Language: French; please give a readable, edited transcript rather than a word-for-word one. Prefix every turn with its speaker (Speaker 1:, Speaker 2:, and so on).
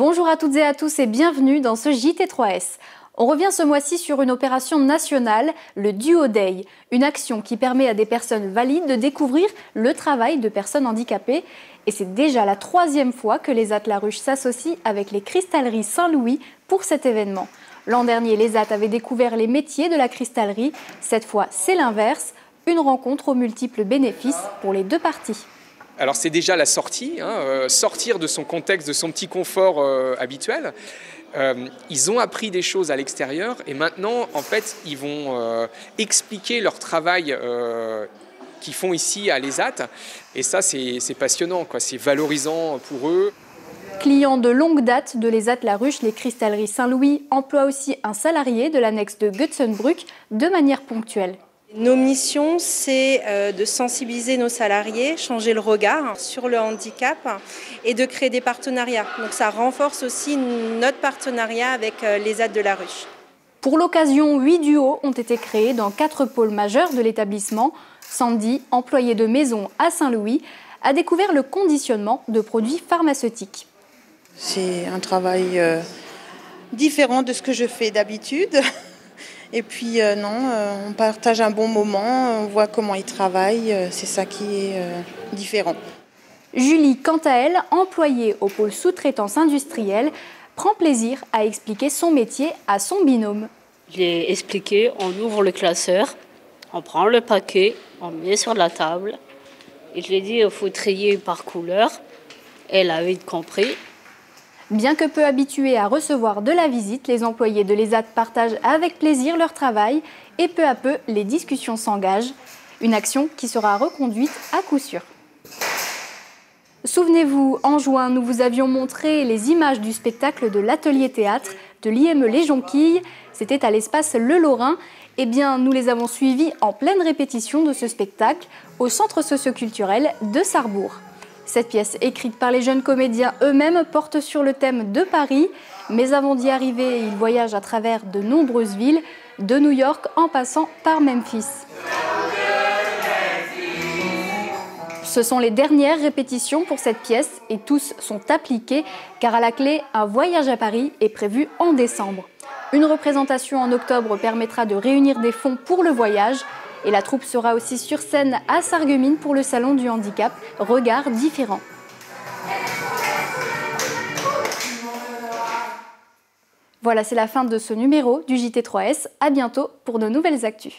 Speaker 1: Bonjour à toutes et à tous et bienvenue dans ce JT3S. On revient ce mois-ci sur une opération nationale, le Duo Day, une action qui permet à des personnes valides de découvrir le travail de personnes handicapées. Et c'est déjà la 3e fois que les AT La Ruche s'associent avec les Cristalleries Saint-Louis pour cet événement. L'an dernier, les AT avaient découvert les métiers de la cristallerie. Cette fois, c'est l'inverse, une rencontre aux multiples bénéfices pour les deux parties.
Speaker 2: Alors c'est déjà la sortie, sortir de son contexte, de son petit confort habituel. Ils ont appris des choses à l'extérieur et maintenant, en fait, ils vont expliquer leur travail qu'ils font ici à l'ESAT. Et ça, c'est passionnant, quoi. C'est valorisant pour eux.
Speaker 1: Clients de longue date de l'ESAT La Ruche, les Cristalleries Saint-Louis emploient aussi un salarié de l'annexe de Götzenbrück de manière ponctuelle.
Speaker 3: Nos missions, c'est de sensibiliser nos salariés, changer le regard sur le handicap et de créer des partenariats. Donc ça renforce aussi notre partenariat avec les AT de La Ruche.
Speaker 1: Pour l'occasion, 8 duos ont été créés dans 4 pôles majeurs de l'établissement. Sandy, employée de maison à Saint-Louis, a découvert le conditionnement de produits pharmaceutiques.
Speaker 4: C'est un travail différent de ce que je fais d'habitude. Et puis on partage un bon moment, on voit comment ils travaillent, c'est ça qui est différent.
Speaker 1: Julie, quant à elle, employée au pôle sous-traitance industrielle, prend plaisir à expliquer son métier à son binôme.
Speaker 5: Je lui ai expliqué, on ouvre le classeur, on prend le paquet, on met sur la table. Et je lui ai dit, il faut trier par couleur. Elle a vite compris.
Speaker 1: Bien que peu habitués à recevoir de la visite, les employés de l'ESAT partagent avec plaisir leur travail et peu à peu, les discussions s'engagent. Une action qui sera reconduite à coup sûr. Souvenez-vous, en juin, nous vous avions montré les images du spectacle de l'atelier théâtre de l'IME Les Jonquilles. C'était à l'espace Le Lorrain. Eh bien, nous les avons suivis en pleine répétition de ce spectacle au centre socioculturel de Sarrebourg. Cette pièce, écrite par les jeunes comédiens eux-mêmes, porte sur le thème de Paris. Mais avant d'y arriver, ils voyagent à travers de nombreuses villes, de New York en passant par Memphis. Ce sont les dernières répétitions pour cette pièce et tous sont appliqués car à la clé, un voyage à Paris est prévu en décembre. Une représentation en octobre permettra de réunir des fonds pour le voyage. Et la troupe sera aussi sur scène à Sarreguemines pour le Salon du Handicap, Regards différents. Voilà, c'est la fin de ce numéro du JT3S. À bientôt pour de nouvelles actus.